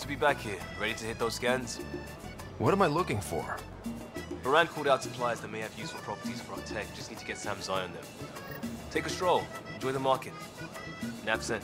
to be back here, ready to hit those scans. What am I looking for? Moran called out suppliers that may have useful properties for our tech. Just need to get Sam's eye on them. Take a stroll. Enjoy the market. Nap sent.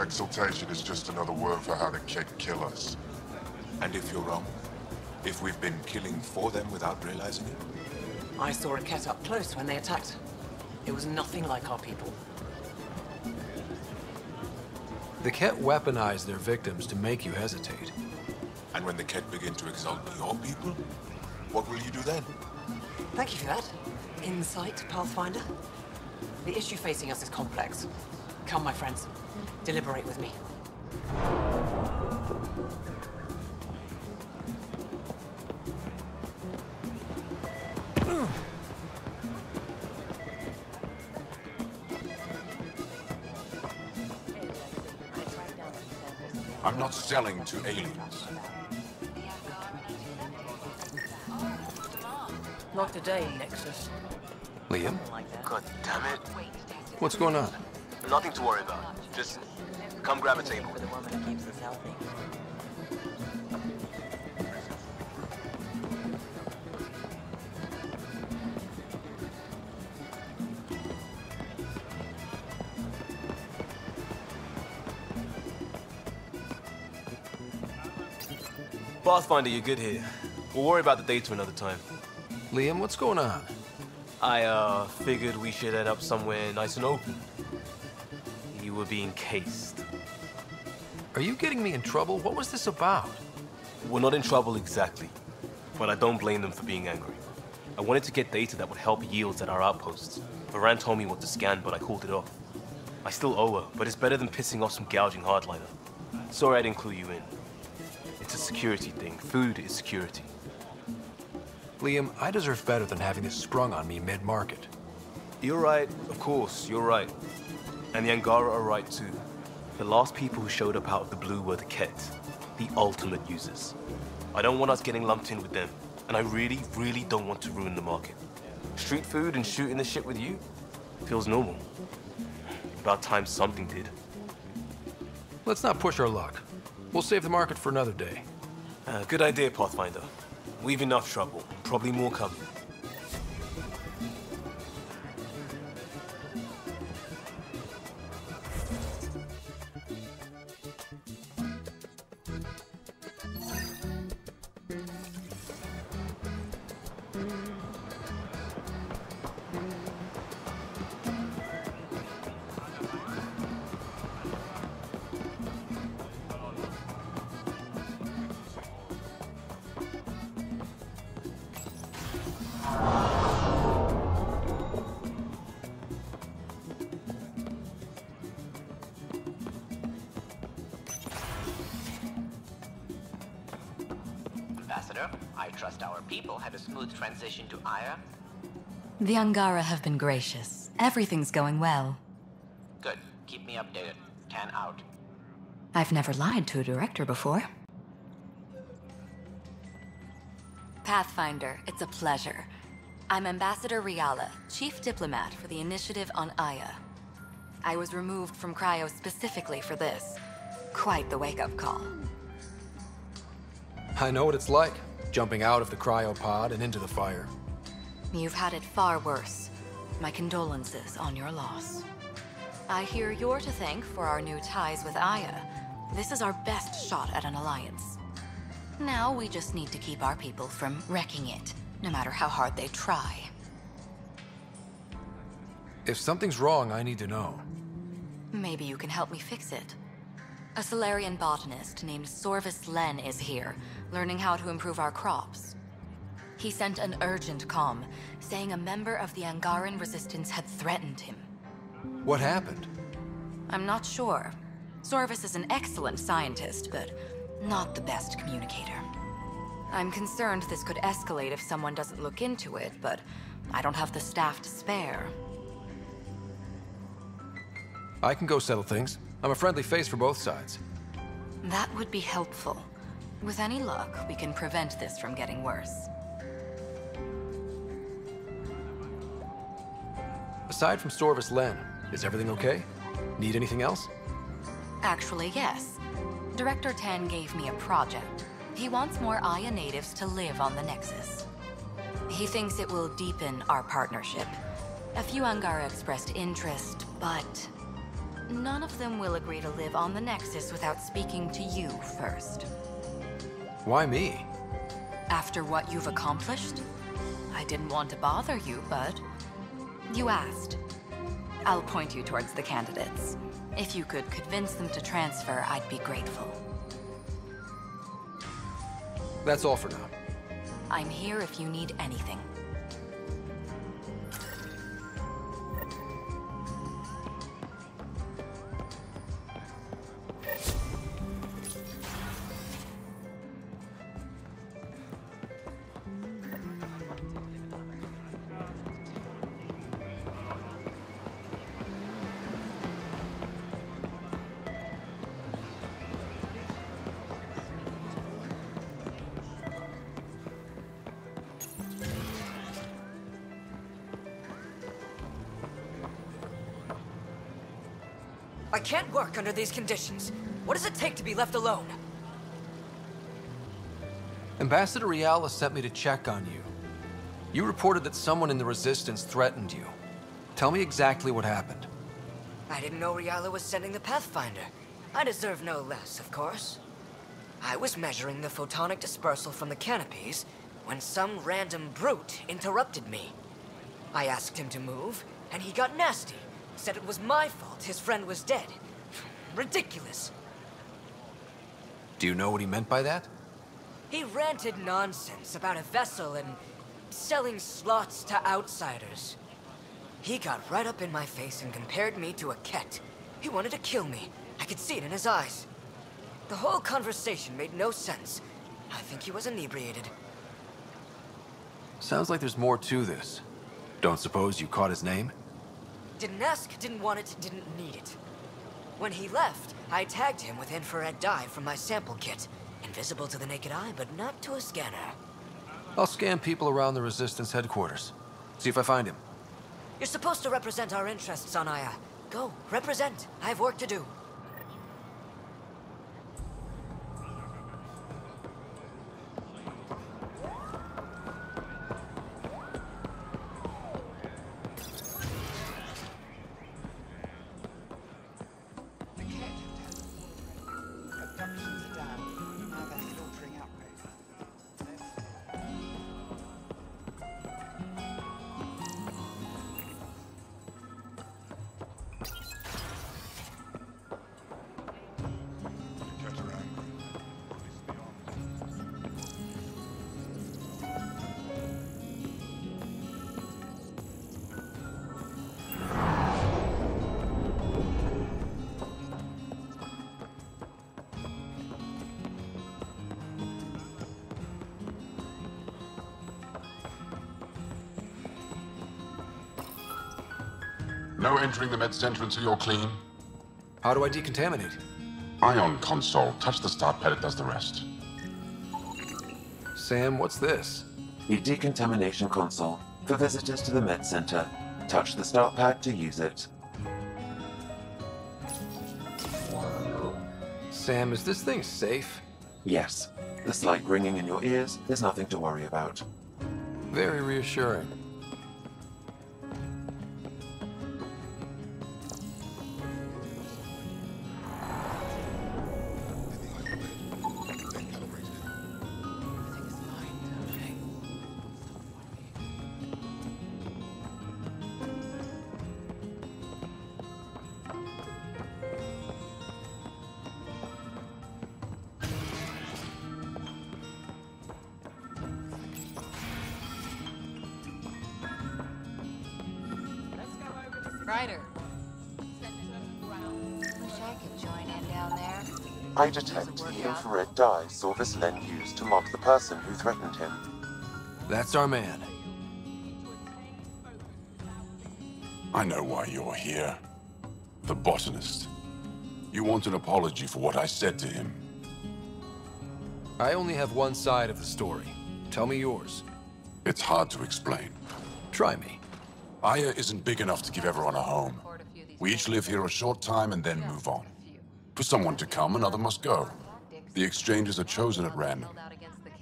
Exaltation is just another word for how the Kett kill us. And if you're wrong? If we've been killing for them without realizing it? I saw a Kett up close when they attacked. It was nothing like our people. The Kett weaponize their victims to make you hesitate. And when the Kett begin to exalt your people, what will you do then? Thank you for that. Insight, Pathfinder. The issue facing us is complex. Come, my friends. Deliberate with me. I'm not selling to aliens. Not today, Nexus. Liam? God damn it. What's going on? Nothing to worry about. Just come grab a table. For the woman who keeps us healthy. Pathfinder, you're good here. We'll worry about the data another time. Liam, what's going on? I, figured we should end up somewhere nice and open. You were being cased. Are you getting me in trouble? What was this about? We're not in trouble exactly, but I don't blame them for being angry. I wanted to get data that would help yields at our outposts. Moran told me what to scan, but I called it off. I still owe her, but it's better than pissing off some gouging hardliner. Sorry I didn't clue you in. It's a security thing. Food is security. Liam, I deserve better than having this sprung on me mid-market. You're right, of course, you're right. And the Angara are right too. The last people who showed up out of the blue were the Kett, the ultimate users. I don't want us getting lumped in with them, and I really, really don't want to ruin the market. Street food and shooting the shit with you feels normal. About time something did. Let's not push our luck. We'll save the market for another day. Good idea, Pathfinder. We've enough trouble. Probably more coming. Ambassador, I trust our people had a smooth transition to Aya. The Angara have been gracious. Everything's going well. Good. Keep me updated. 10 out. I've never lied to a director before. Pathfinder, it's a pleasure. I'm Ambassador Riala, Chief Diplomat for the Initiative on Aya. I was removed from Cryo specifically for this. Quite the wake-up call. I know what it's like, jumping out of the cryopod and into the fire. You've had it far worse. My condolences on your loss. I hear you're to thank for our new ties with Aya. This is our best shot at an alliance. Now we just need to keep our people from wrecking it, no matter how hard they try. If something's wrong, I need to know. Maybe you can help me fix it. A Solarian botanist named Sorvis Len is here, learning how to improve our crops. He sent an urgent comm, saying a member of the Angaran resistance had threatened him. What happened? I'm not sure. Sorvis is an excellent scientist, but not the best communicator. I'm concerned this could escalate if someone doesn't look into it, but I don't have the staff to spare. I can go settle things. I'm a friendly face for both sides. That would be helpful. With any luck, we can prevent this from getting worse. Aside from Storvis Len, is everything okay? Need anything else? Actually, yes. Director Ten gave me a project. He wants more Aya natives to live on the Nexus. He thinks it will deepen our partnership. A few Angara expressed interest, but none of them will agree to live on the Nexus without speaking to you first. Why me? After what you've accomplished? I didn't want to bother you, but you asked. I'll point you towards the candidates. If you could convince them to transfer, I'd be grateful. That's all for now. I'm here if you need anything. I can't work under these conditions. What does it take to be left alone? Ambassador Riala sent me to check on you. You reported that someone in the Resistance threatened you. Tell me exactly what happened. I didn't know Riala was sending the Pathfinder. I deserve no less, of course. I was measuring the photonic dispersal from the canopies when some random brute interrupted me. I asked him to move, and he got nasty. Said it was my fault his friend was dead. Ridiculous. Do you know what he meant by that? He ranted nonsense about a vessel and selling slots to outsiders. He got right up in my face and compared me to a ket. He wanted to kill me. I could see it in his eyes. The whole conversation made no sense. I think he was inebriated. Sounds like there's more to this. Don't suppose you caught his name? Didn't ask, didn't want it, didn't need it. When he left, I tagged him with infrared dye from my sample kit. Invisible to the naked eye, but not to a scanner. I'll scan people around the Resistance headquarters. See if I find him. You're supposed to represent our interests on Aya. Go, represent. I have work to do. No entering the med center until you're clean. How do I decontaminate? Ion console. Touch the start pad, it does the rest. Sam, what's this? The decontamination console for visitors to the med center. Touch the start pad to use it. Sam, is this thing safe? Yes. The slight ringing in your ears is nothing to worry about. Very reassuring. Ryder. Wish I could join in down there. I detect the infrared dye Storvis Len used to mark the person who threatened him. That's our man. I know why you're here. The botanist. You want an apology for what I said to him. I only have one side of the story. Tell me yours. It's hard to explain. Try me. Aya isn't big enough to give everyone a home. We each live here a short time and then move on. For someone to come, another must go. The exchanges are chosen at random.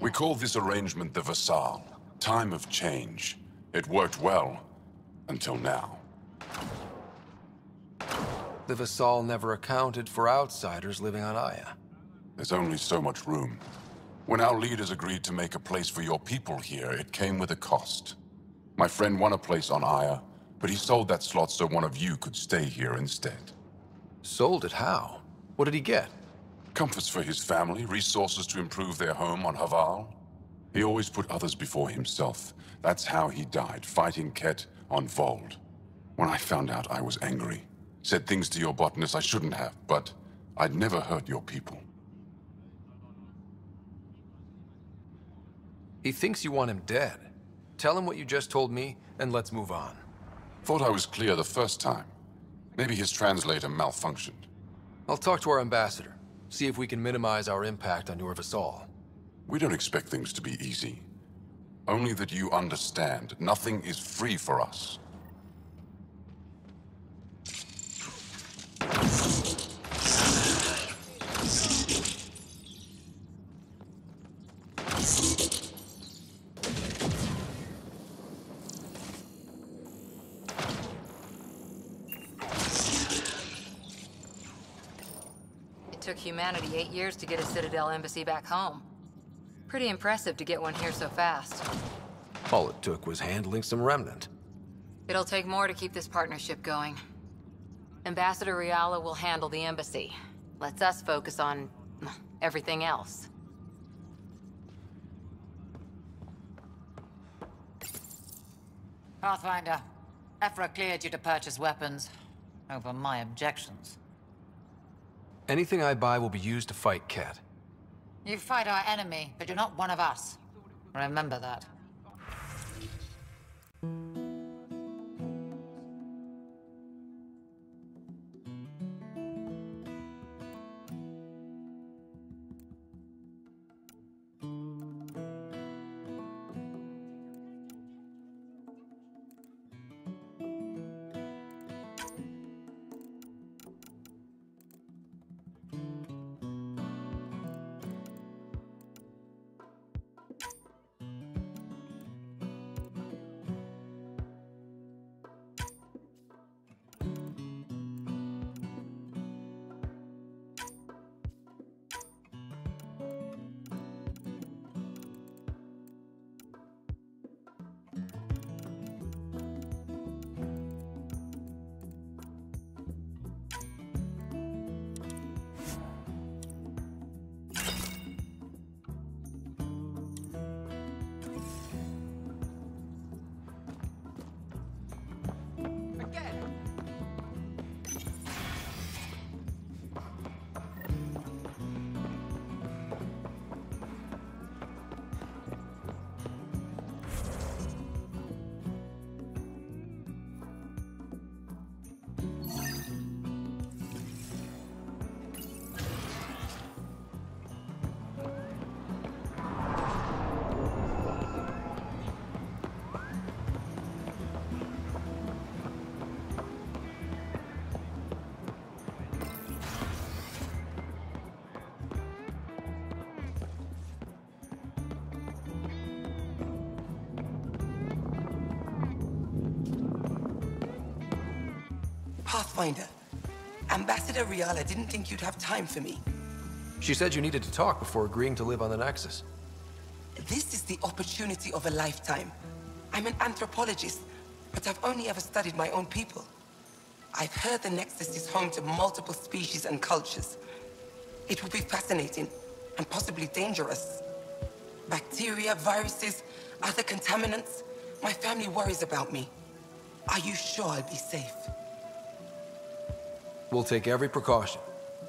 We call this arrangement the Vassal, time of change. It worked well, until now. The Vassal never accounted for outsiders living on Aya. There's only so much room. When our leaders agreed to make a place for your people here, it came with a cost. My friend won a place on Aya, but he sold that slot so one of you could stay here instead. Sold it how? What did he get? Comforts for his family, resources to improve their home on Haval. He always put others before himself. That's how he died, fighting Ket on Vold. When I found out, I was angry. Said things to your botanist I shouldn't have, but I'd never hurt your people. He thinks you want him dead. Tell him what you just told me, and let's move on. Thought I was clear the first time. Maybe his translator malfunctioned. I'll talk to our ambassador. See if we can minimize our impact on your Vassal. We don't expect things to be easy. Only that you understand, nothing is free for us. It took humanity 8 years to get a Citadel embassy back home. Pretty impressive to get one here so fast. All it took was handling some remnant. It'll take more to keep this partnership going. Ambassador Riala will handle the embassy. Lets us focus on everything else. Pathfinder, Ephra cleared you to purchase weapons over my objections. Anything I buy will be used to fight Ket. You fight our enemy, but you're not one of us. Remember that. Pathfinder, Ambassador Riala didn't think you'd have time for me. She said you needed to talk before agreeing to live on the Nexus. This is the opportunity of a lifetime. I'm an anthropologist, but I've only ever studied my own people. I've heard the Nexus is home to multiple species and cultures. It will be fascinating and possibly dangerous. Bacteria, viruses, other contaminants. My family worries about me. Are you sure I'll be safe? We'll take every precaution,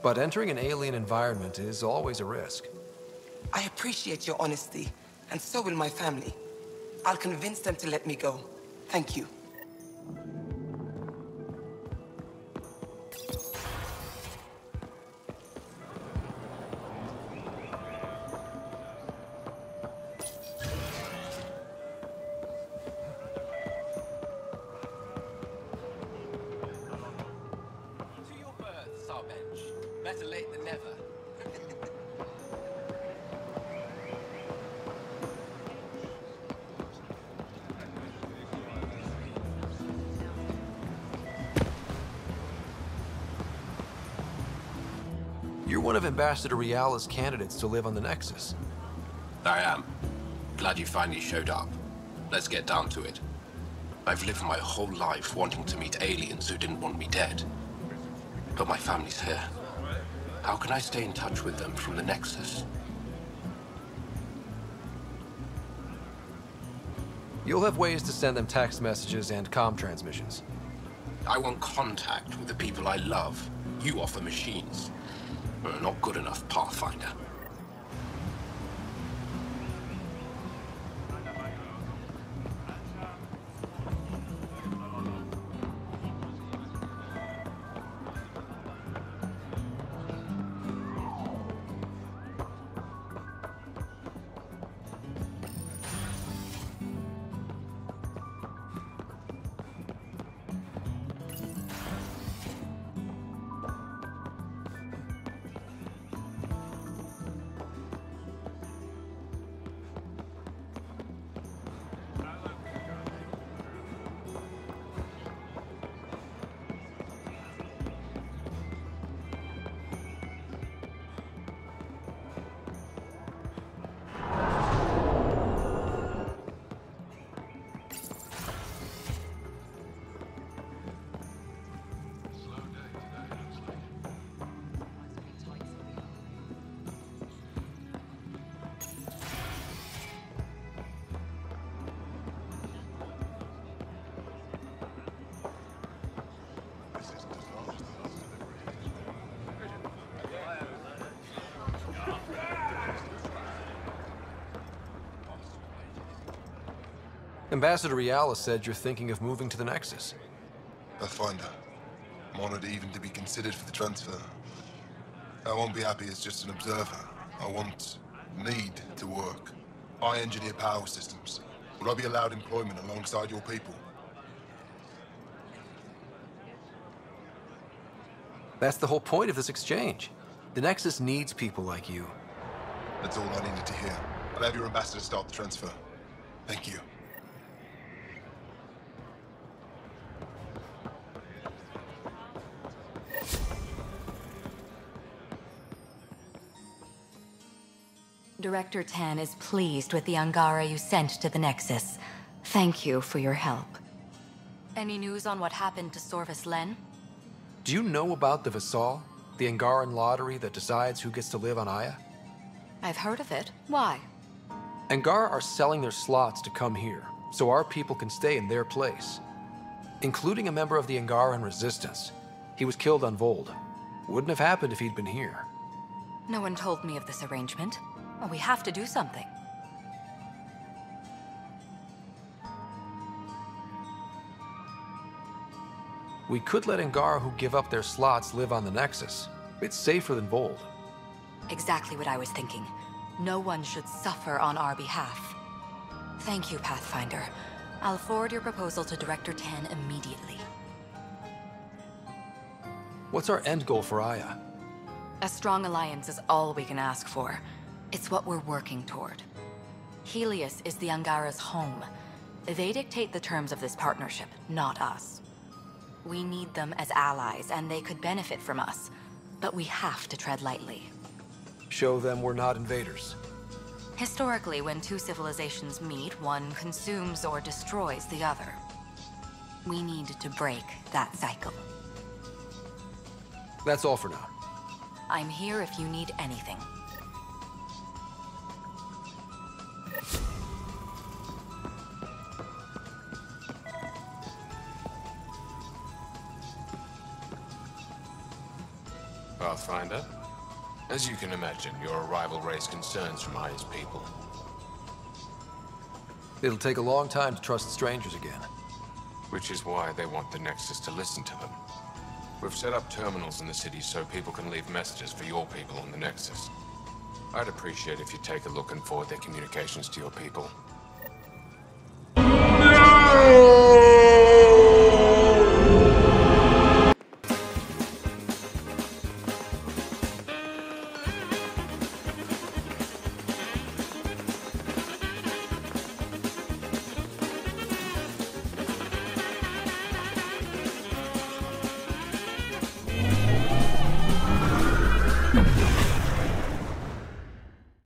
but entering an alien environment is always a risk. I appreciate your honesty, and so will my family. I'll convince them to let me go. Thank you. one of Ambassador Reala's candidates to live on the Nexus? I am. Glad you finally showed up. Let's get down to it. I've lived my whole life wanting to meet aliens who didn't want me dead. But my family's here. How can I stay in touch with them from the Nexus? You'll have ways to send them text messages and comm transmissions. I want contact with the people I love. You offer machines. Not good enough, Pathfinder. Ambassador Reala said you're thinking of moving to the Nexus. Pathfinder. I'm honored even to be considered for the transfer. I won't be happy as just an observer. I need to work. I engineer power systems. Would I be allowed employment alongside your people? That's the whole point of this exchange. The Nexus needs people like you. That's all I needed to hear. I'll have your ambassador start the transfer. Thank you. Director Tan is pleased with the Angara you sent to the Nexus. Thank you for your help. Any news on what happened to Sorvis Len? Do you know about the Vassal? The Angaran lottery that decides who gets to live on Aya? I've heard of it. Why? Angara are selling their slots to come here, so our people can stay in their place. Including a member of the Angaran resistance. He was killed on Vold. Wouldn't have happened if he'd been here. No one told me of this arrangement. Well, we have to do something. We could let Angara who give up their slots live on the Nexus. It's safer than Vold. Exactly what I was thinking. No one should suffer on our behalf. Thank you, Pathfinder. I'll forward your proposal to Director Tan immediately. What's our end goal for Aya? A strong alliance is all we can ask for. It's what we're working toward. Helios is the Angara's home. They dictate the terms of this partnership, not us. We need them as allies, and they could benefit from us. But we have to tread lightly. Show them we're not invaders. Historically, when two civilizations meet, one consumes or destroys the other. We need to break that cycle. That's all for now. I'm here if you need anything. Pathfinder, as you can imagine, your arrival raised concerns from Aya's people. It'll take a long time to trust strangers again. Which is why they want the Nexus to listen to them. We've set up terminals in the city so people can leave messages for your people on the Nexus. I'd appreciate if you take a look and forward their communications to your people.